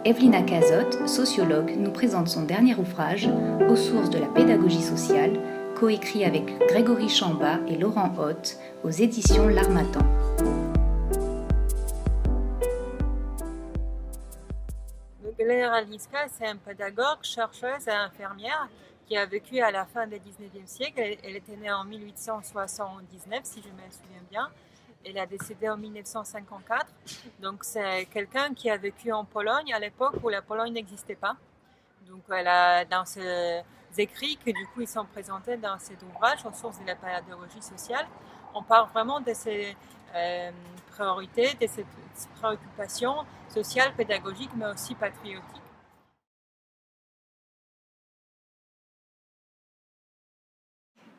Ewelina Cazotte, sociologue, nous présente son dernier ouvrage, Aux sources de la pédagogie sociale, coécrit avec Grégory Chamba et Laurent Hoth aux éditions L'Harmattan. Elena Radlinska, c'est un pédagogue, chercheuse et infirmière qui a vécu à la fin du 19e siècle. Elle était née en 1879, si je me souviens bien. Elle a décédé en 1954. Donc c'est quelqu'un qui a vécu en Pologne à l'époque où la Pologne n'existait pas. Donc elle a dans ses écrits, que du coup ils sont présentés dans cet ouvrage, Aux sources de la pédagogie sociale, on parle vraiment de ses priorités, de ses préoccupations sociales, pédagogiques, mais aussi patriotiques.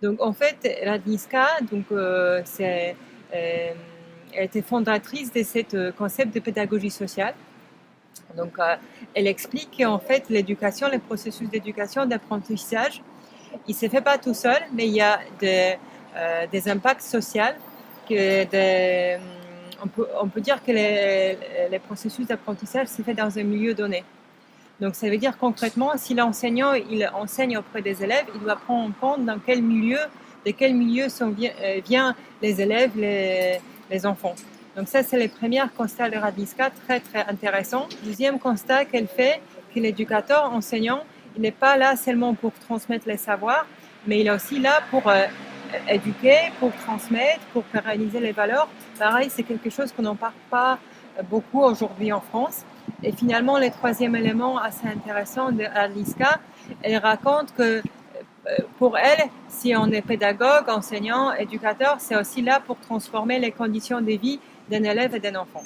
Donc en fait, Radlinska, elle était fondatrice de ce concept de pédagogie sociale. Donc, elle explique qu'en fait, l'éducation, les processus d'éducation, d'apprentissage, il ne se fait pas tout seul, mais il y a des impacts sociaux. On peut dire que les processus d'apprentissage se fait dans un milieu donné. Donc, ça veut dire concrètement, si l'enseignant il enseigne auprès des élèves, il doit prendre en compte de quel milieu viennent les élèves, les enfants. Donc ça, c'est le premier constat de Radlinska, très, très intéressant. Deuxième constat qu'elle fait, que l'éducateur, enseignant, il n'est pas là seulement pour transmettre les savoirs, mais il est aussi là pour éduquer, pour transmettre, pour pérenniser les valeurs. Pareil, c'est quelque chose qu'on n'en parle pas beaucoup aujourd'hui en France. Et finalement, le troisième élément assez intéressant de Radlinska, elle raconte que pour elle, si on est pédagogue, enseignant, éducateur, c'est aussi là pour transformer les conditions de vie d'un élève et d'un enfant.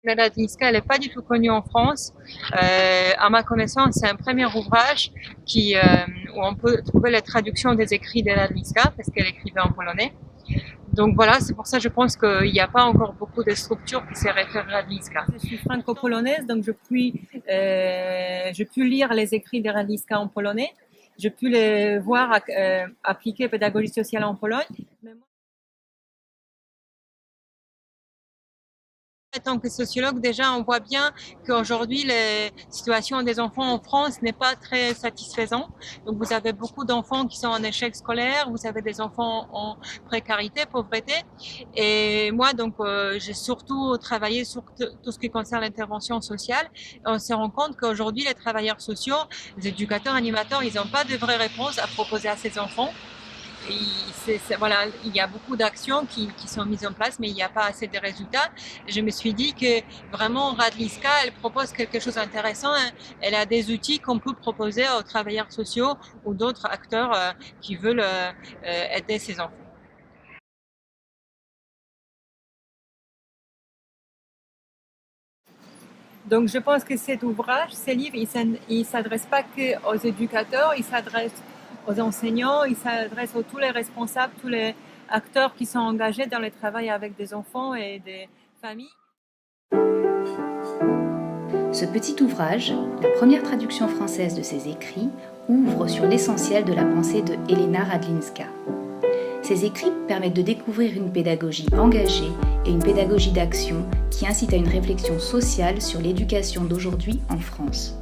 Radlinska, elle n'est pas du tout connue en France. À ma connaissance, c'est un premier ouvrage où on peut trouver la traduction des écrits de Radlinska, parce qu'elle écrivait en polonais. Donc voilà, c'est pour ça que je pense qu'il n'y a pas encore beaucoup de structures qui se réfèrent à Radlinska. Je suis franco-polonaise, donc je peux lire les écrits de Radlinska en polonais. Je peux les voir appliquer pédagogie sociale en Pologne. En tant que sociologue, déjà, on voit bien qu'aujourd'hui, la situation des enfants en France n'est pas très satisfaisante. Donc, vous avez beaucoup d'enfants qui sont en échec scolaire, vous avez des enfants en précarité, pauvreté. Et moi, donc, j'ai surtout travaillé sur tout ce qui concerne l'intervention sociale. Et on se rend compte qu'aujourd'hui, les travailleurs sociaux, les éducateurs, animateurs, ils n'ont pas de vraies réponses à proposer à ces enfants. Voilà, il y a beaucoup d'actions qui sont mises en place, mais il n'y a pas assez de résultats. Je me suis dit que vraiment Radlinska, elle propose quelque chose d'intéressant. Elle a des outils qu'on peut proposer aux travailleurs sociaux ou d'autres acteurs qui veulent aider ces enfants. Donc je pense que cet ouvrage, ce livre, il ne s'adresse pas qu'aux éducateurs, il s'adresse aux enseignants, il s'adresse à tous les responsables, tous les acteurs qui sont engagés dans le travail avec des enfants et des familles. Ce petit ouvrage, la première traduction française de ses écrits, ouvre sur l'essentiel de la pensée de Elena Radlinska. Ces écrits permettent de découvrir une pédagogie engagée et une pédagogie d'action qui incite à une réflexion sociale sur l'éducation d'aujourd'hui en France.